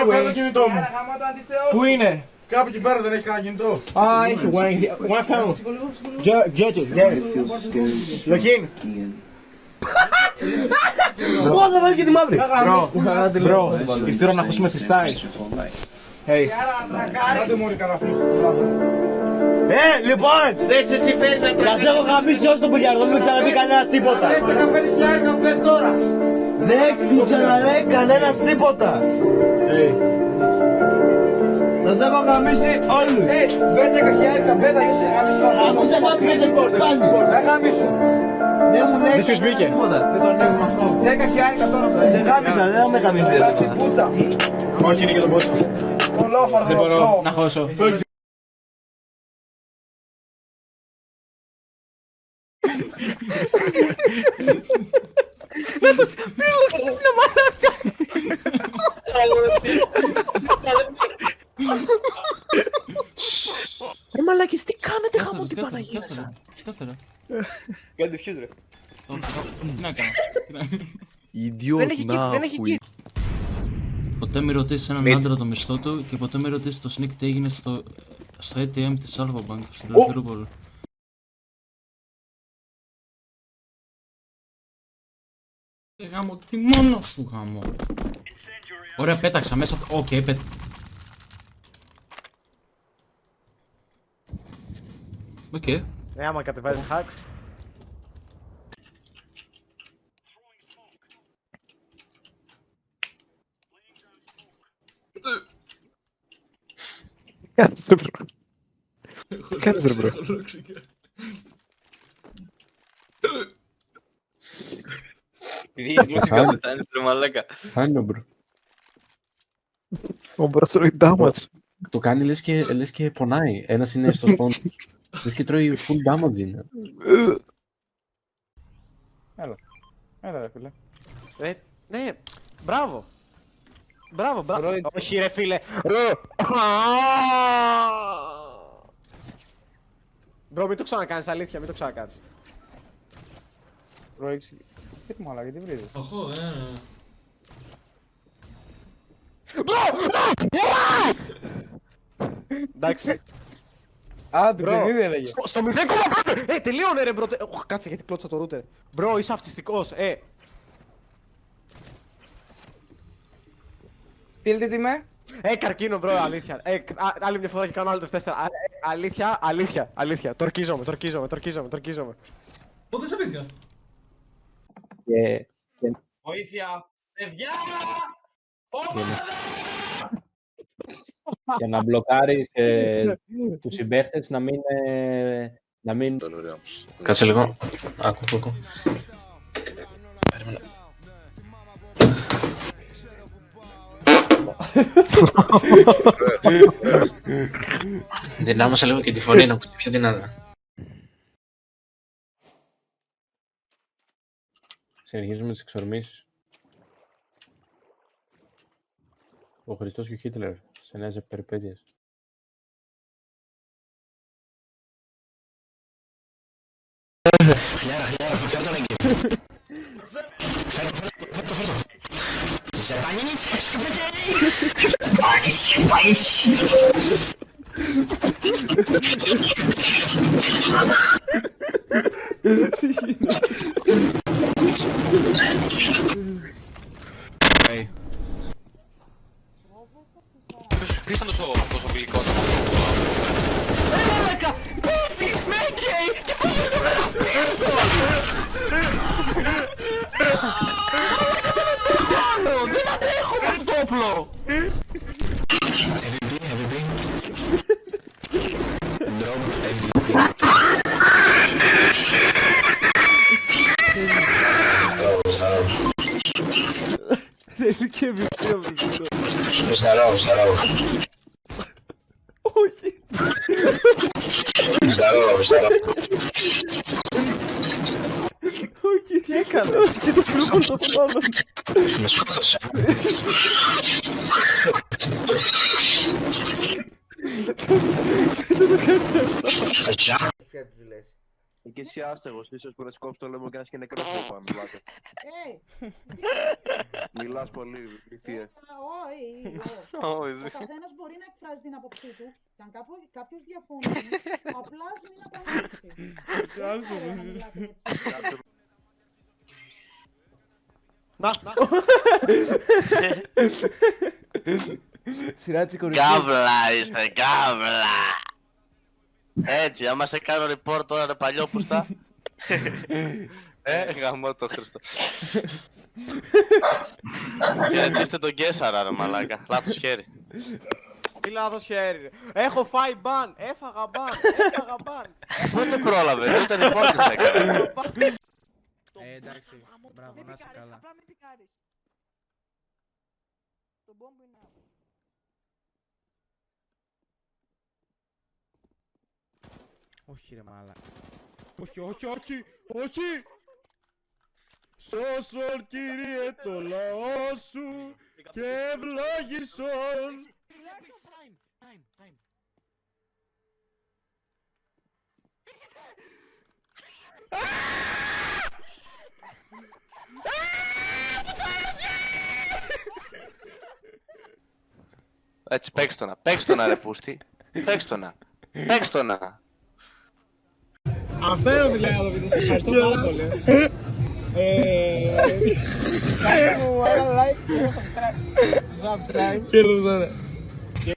φέρε το κινητό μου. Πού είναι? Κάπου εκεί πέρα δεν έχει κανένα κινητό. Α, έχει one phone. Get it. Joaquin. Πώς θα βάλει και τη μαύρη. Bro, ήρθε η ώρα να ακούσουμε freestyle. Hey. Άντε μωρή καραφλή. Λοιπόν, σας έχω γαμίσει όλο το πουλιάρδο, δεν μου ξαναπεί κανένας τίποτα. Δεν μου ξαναλέει κανένας τίποτα. Σας έχω γαμίσει όλους. Μπες 10.000 πέτα, είσαι γαμιστό. Άκουσα κάποιος δεν πορτάνει. Δεν γαμίσω. Δεν μου λέει ποιος μπήκε? τίποτα. 10.000 τώρα Σε γάμισα, δεν με γαμίσει. στην πούτσα. Όχι, είναι και τον πόσο. Το λόφαρδο. Δεν μπορώ να χώσω. Ρε μαλάκες, τι κάνετε χαμό την Παναγία σας. Κάντε φιούς ρε. Τι να κάνω. Ιδιότ, νахουι. Ποτέ με ρωτήσεις έναν άντρα το μισθό του και ποτέ με ρωτήσεις το sneak τι έγινε στο ATM της Alpha Bank στην Ελευθερούπολη. Γάμο, τι μόνο σου γάμο. Ωραία, πέταξα μέσα από το... Οκ, Οκ. Άμα κατεβάζει hacks. Κάνεις ρε μπρο. Κάνεις ρε μπρο. Δεις λούξικα πεθάνεις ρε μαλάκα. Φάνει μπρο. Ο μπρος τρώει damage. Το κάνει λες και πονάει. Ένας είναι στο σπόντ. Λες και τρώει full damage είναι. Έλα ρε φίλε. Ναι, μπράβο. Μπράβο. Όχι ρε φίλε. Μπρο, μην το ξανακάνεις, αλήθεια, μην το ξανακάνεις. Bro, έχεις... Τι μου, αλλά γιατί βρίζεις. Οχο, Εντάξει. Α, το Bro, παιχνίδι έλεγε. στο 0,5! Τελείωνε ρε μπρο. Κάτσε γιατί κλώτσα το router. Μπρο, είσαι αυτιστικός, Φίλτε τι με. Καρκίνο μπρο, αλήθεια. Άλλη μια φορά και κάνω άλλο το F4. Αλήθεια. Τορκίζομαι. Πότε σε πήκα. Βοήθεια. Παιδιά. Για να μπλοκάρεις τους συμπαίχτες να μην... Κάτσε λίγο. Άκου. Περίμενα. Δυνάμωσα λίγο και τη φωνή να ακουστεί πιο δυνατά. Συνεχίζουμε τις εξορμήσεις. Ο Χριστός και ο Χίτλερ σε νέες περιπέτειες. Ποιος ήταν τόσο γλυκός. Δεν αντέχω με αυτό το όπλο! Θέλει και βιβλίο αυτό. Ζαράω. Όχι. Ζαράω. Όχι, τι έκανε. Όχι, το κρούκο στο πάνω. Με σκότωσα. Ποια τους λες. Και εσύ άστεγος, ίσως που να σκόψει το λαιμό και να είσαι και νεκρός από πάνω, πλάκα. Μιλάς πολύ, ηλικία. Ο καθένας μπορεί να εκφράζει την άποψή του. Και αν κάποιος διαφωνεί, απλά ας μην απαντήσει. Δεν ξέρω να μιλάτε έτσι. Σειρά της κορυφής. Καύλα είστε, καύλα! Έτσι, άμα σε κάνω report τώρα ρε παλιόπουστα. Γαμώ το Χριστό. Χαιρετίστε τον Κέσαρα ρε μαλάκα, λάθος χέρι. Τι λάθος χέρι ρε. Έχω φάει μπαν, έφαγα μπαν. Δεν το πρόλαβε, δεν το report της έκανε. Εντάξει, μπράβο, να είσαι καλά. Απλά μην πικάρεις. Το μπόμπο είναι άλλο. Όχι ρε μάλα. Όχι! Σώσον Κύριε το λαό σου και ευλόγησον. Έτσι, παίξ' το να ρε πούστη. Παίξ' το να. Αυτό είναι το τηλέφωνο βίντεο, σας ευχαριστώ πάρα πολύ. Κάντε μου ένα like και subscribe.